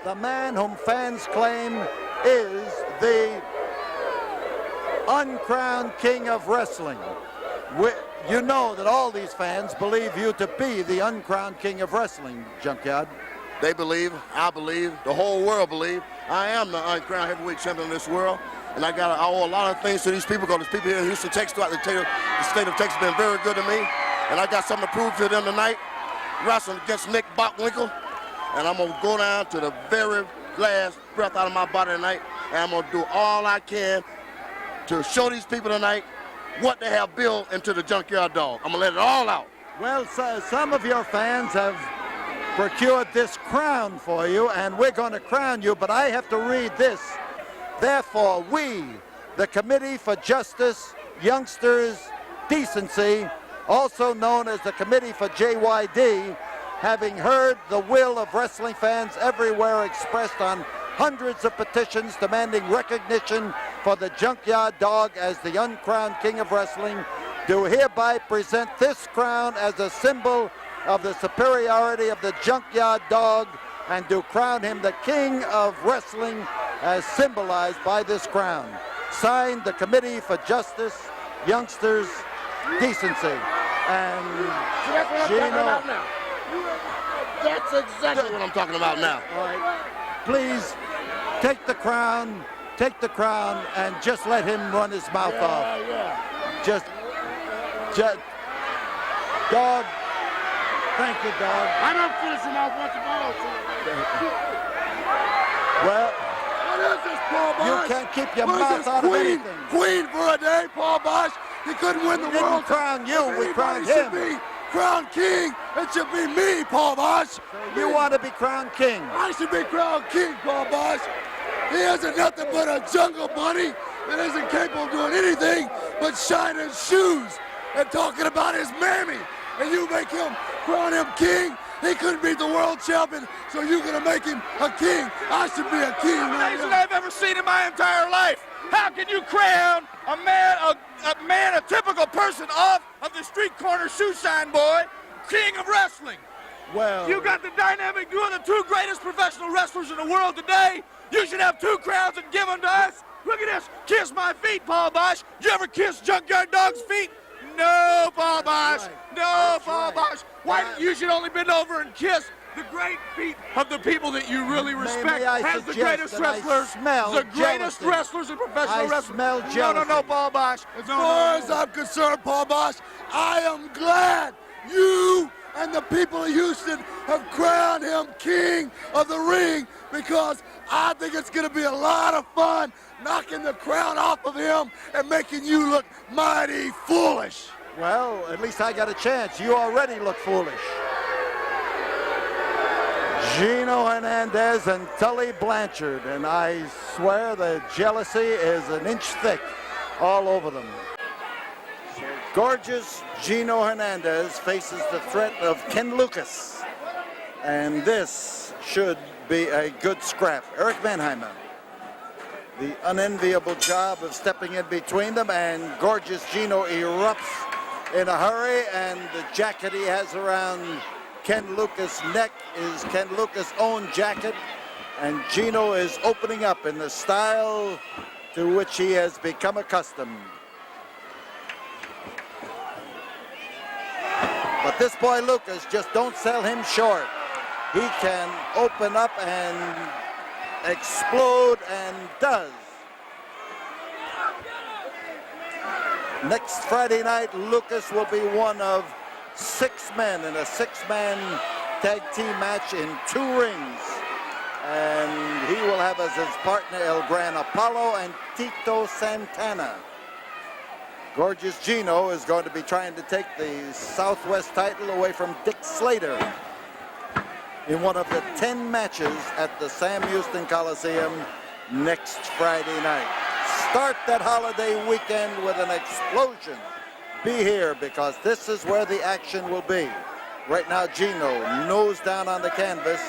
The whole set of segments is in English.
the man whom fans claim is the uncrowned king of wrestling. You know that all these fans believe you to be the uncrowned king of wrestling, Junkyard. They believe, I believe, the whole world believe. I am the uncrowned heavyweight champion of this world, and I owe a lot of things to these people because these people here in Houston, Texas, throughout the state of Texas, have been very good to me, and I got something to prove to them tonight, wrestling against Nick Bockwinkel, and I'm going to go down to the very last breath out of my body tonight, and I'm going to do all I can to show these people tonight what they have built into the Junkyard Dog. I'm going to let it all out. Well, some of your fans have procured this crown for you, and we're going to crown you, but I have to read this. Therefore, we, the Committee for Justice, Youngsters, Decency, also known as the Committee for JYD, having heard the will of wrestling fans everywhere expressed on hundreds of petitions demanding recognition for the Junkyard Dog as the uncrowned king of wrestling, do hereby present this crown as a symbol of the superiority of the Junkyard Dog, and do crown him the king of wrestling as symbolized by this crown. Signed, the Committee for Justice, Youngsters, Decency. And Gino. That's exactly what I'm talking about now. All right. Please take the crown, and just let him run his mouth off. Yeah. Just, Dog. Thank you, Dog. I don't finish him off once Well, what is this, Paul Bosch? you can't keep your mouth out of anything. Queen for a day, Paul Bosch. He couldn't win the We didn't world. crown you, we crowned him. Should be crowned king. It should be me, Paul Bosch. You want to be crowned king. I should be crowned king, Paul Bosch. He isn't nothing but a jungle bunny that isn't capable of doing anything but shining shoes and talking about his mammy. And you make him, crown him king. He couldn't beat the world champion, so you're gonna make him a king. I should be a king. Amazing I've ever seen in my entire life. How can you crown a man, a typical person off of the street corner shoe shine boy, king of wrestling? Well, You got the dynamic duo of the two greatest professional wrestlers in the world today. You should have two crowns and give them to us. Look at this. Kiss my feet, Paul Bosch. You ever kiss Junkyard Dog's feet? No, Paul Bosch. right. No, Paul right. Bosch. You should only bend over and kiss the great feet of the people that you really respect. I Has the suggest greatest that I wrestlers, smell the greatest jealousy. wrestlers in professional I wrestling. smell jealousy. No, Paul Bosch. As far as I'm concerned, Paul Bosch, I am glad you and the people of Houston have crowned him king of the ring, because I think it's going to be a lot of fun knocking the crown off of him and making you look mighty foolish. Well, at least I got a chance. You already look foolish. Gino Hernandez and Tully Blanchard, and I swear the jealousy is an inch thick all over them. Gorgeous Gino Hernandez faces the threat of Ken Lucas, and this should be a good scrap. Eric Manheimer, the unenviable job of stepping in between them, and gorgeous Gino erupts in a hurry, and the jacket he has around Ken Lucas' neck is Ken Lucas' own jacket, and Gino is opening up in the style to which he has become accustomed. But this boy Lucas, just don't sell him short. He can open up and explode, and does. Next Friday night, Lucas will be one of 6 men in a 6-man tag team match in 2 rings. And he will have as his partner El Gran Apollo and Tito Santana. Gorgeous Gino is going to be trying to take the Southwest title away from Dick Slater in one of the 10 matches at the Sam Houston Coliseum next Friday night. Start that holiday weekend with an explosion. Be here, because this is where the action will be. Right now, Gino, nose down on the canvas,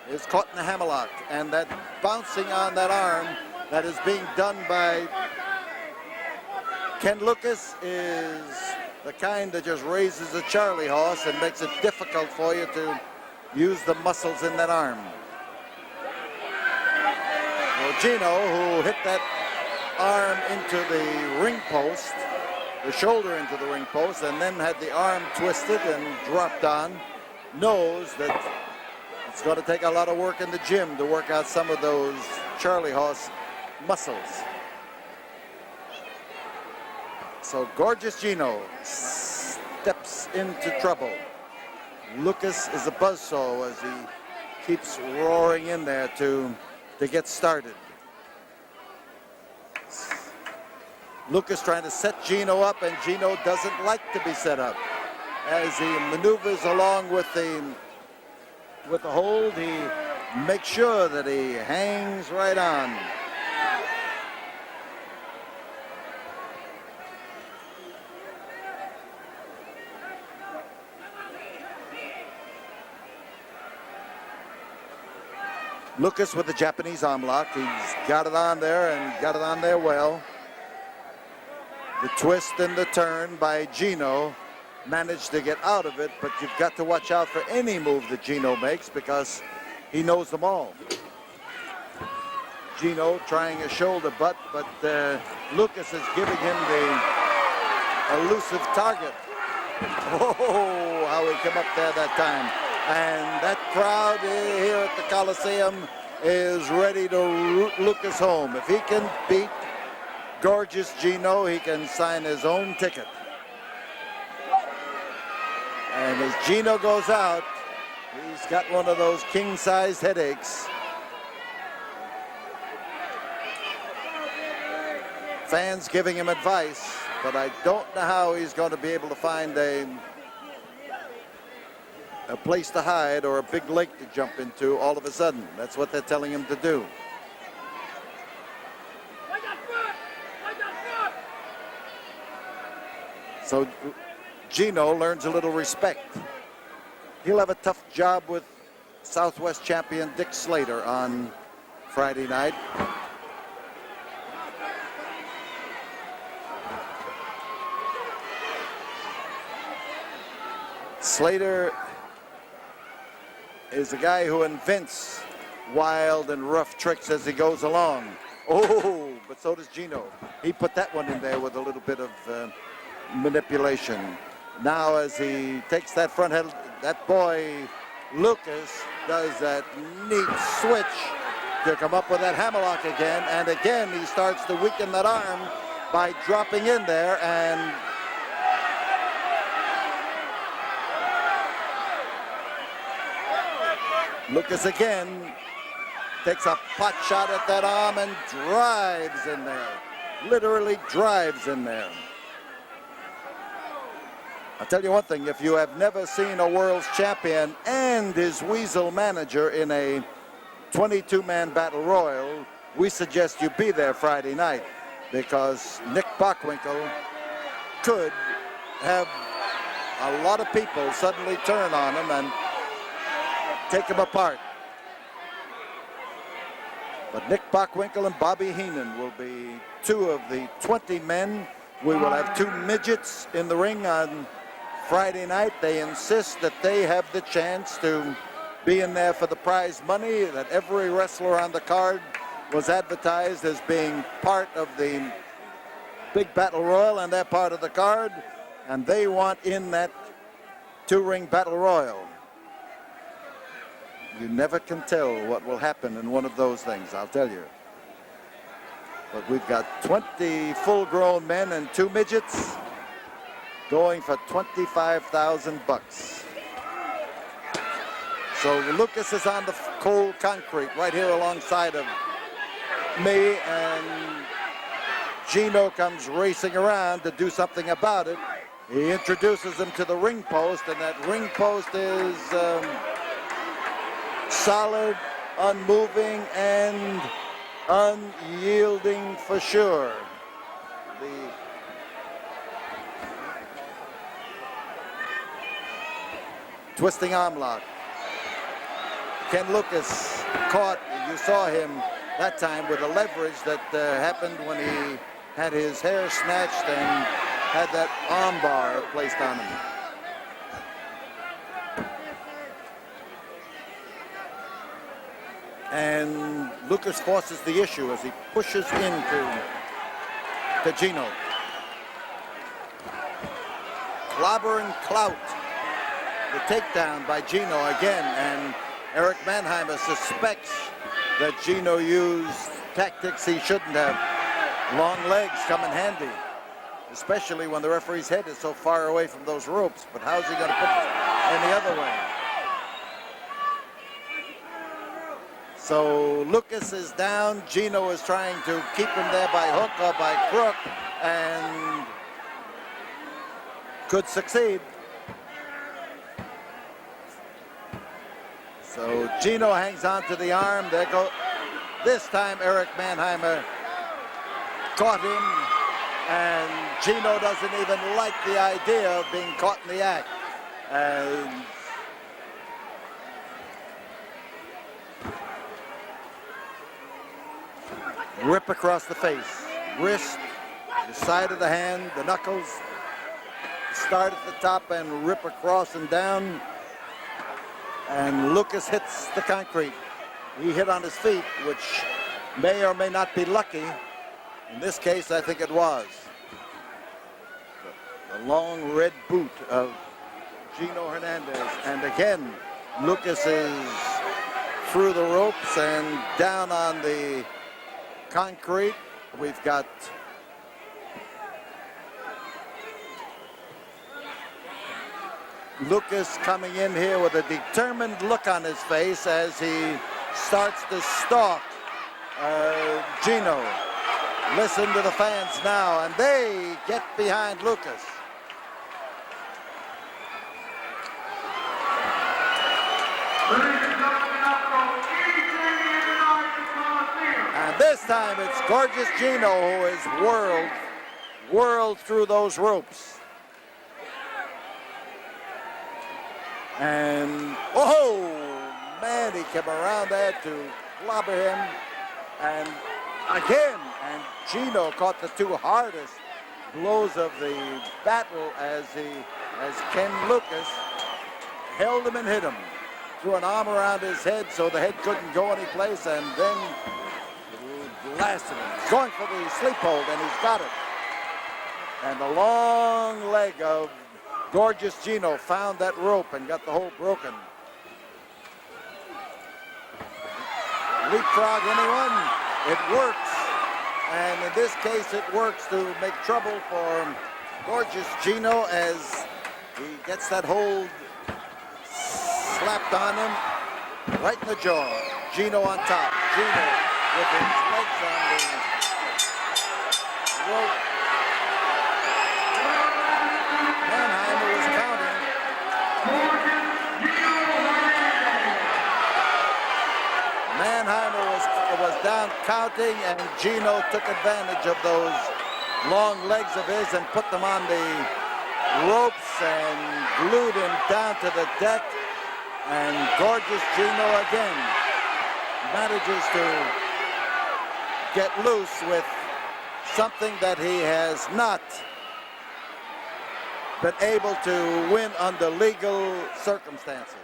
is caught in the hammerlock, and that bouncing on that arm that is being done by Ken Lucas is the kind that just raises a Charlie horse and makes it difficult for you to use the muscles in that arm. Gino, who hit that arm into the ring post, the shoulder into the ring post, and then had the arm twisted and dropped on, knows that it's going to take a lot of work in the gym to work out some of those Charlie horse muscles. So Gorgeous Gino steps into trouble. Lucas is a buzzsaw as he keeps roaring in there to get started. Lucas trying to set Gino up, and Gino doesn't like to be set up. As he maneuvers along with the hold, he makes sure that he hangs right on. Lucas with the Japanese arm lock. He's got it on there and got it on there well. The twist and the turn by Gino, managed to get out of it, but you've got to watch out for any move that Gino makes because he knows them all. Gino trying a shoulder butt, but Lucas is giving him the elusive target. Oh, how he came up there that time. And that crowd here at the Coliseum is ready to root Lucas home. If he can beat Gorgeous Gino, he can sign his own ticket. And as Gino goes out, he's got one of those king-sized headaches. Fans giving him advice, but I don't know how he's going to be able to find a place to hide or a big lake to jump into all of a sudden. That's what they're telling him to do. So Gino learns a little respect. He'll have a tough job with Southwest champion Dick Slater on Friday night. Slater is a guy who invents wild and rough tricks as he goes along. Oh, but so does Gino. He put that one in there with a little bit of manipulation. Now as he takes that front head, that boy Lucas does that neat switch to come up with that hammerlock again, and again he starts to weaken that arm by dropping in there, and Lucas again takes a pot shot at that arm and drives in there, literally drives in there. I'll tell you one thing, if you have never seen a world's champion and his weasel manager in a 22-man battle royal, we suggest you be there Friday night, because Nick Bockwinkel could have a lot of people suddenly turn on him and take him apart. But Nick Bockwinkel and Bobby Heenan will be two of the 20 men. We will have two midgets in the ring on Friday night. They insist that they have the chance to be in there for the prize money, that every wrestler on the card was advertised as being part of the big battle royal, and they're part of the card, and they want in that two-ring battle royal. You never can tell what will happen in one of those things, I'll tell you. But we've got 20 full-grown men and two midgets going for $25,000. So Lucas is on the cold concrete right here alongside of me, and Gino comes racing around to do something about it. He introduces him to the ring post, and that ring post is solid, unmoving, and unyielding for sure. The twisting arm lock. Ken Lucas caught, you saw him that time with a leverage that happened when he had his hair snatched and had that arm bar placed on him. And Lucas forces the issue as he pushes into Gino. Clobber and clout. The takedown by Gino again, and Eric Mannheimer suspects that Gino used tactics he shouldn't have. Long legs come in handy, especially when the referee's head is so far away from those ropes. But how's he going to put it any other way? So Lucas is down. Gino is trying to keep him there by hook or by crook, and could succeed. So Gino hangs on to the arm. There go. This time Eric Mannheimer caught him, and Gino doesn't even like the idea of being caught in the act. And rip across the face, wrist, the side of the hand, the knuckles. Start at the top and rip across and down. And Lucas hits the concrete. He hit on his feet, which may or may not be lucky. In this case, I think it was. The long red boot of Gino Hernandez. And again, Lucas is through the ropes and down on the concrete. We've got Lucas coming in here with a determined look on his face as he starts to stalk Gino. Listen to the fans now, and they get behind Lucas. And this time it's Gorgeous Gino who is whirled through those ropes. And, oh, man, he came around there to clobber him. And again, and Gino caught the two hardest blows of the battle as Ken Lucas held him and hit him. Threw an arm around his head so the head couldn't go anyplace, and then blasted him. He's going for the sleep hold, and he's got it. And the long leg of Gorgeous Gino found that rope and got the hold broken. Leapfrog anyone? It works. And in this case, it works to make trouble for Gorgeous Gino as he gets that hold slapped on him right in the jaw. Gino on top. Gino with his legs on the rope. Mannheimer was counting. Mannheimer was down counting, and Gino took advantage of those long legs of his and put them on the ropes and glued him down to the deck. And Gorgeous Gino again manages to get loose with something that he has not been able to win under legal circumstances.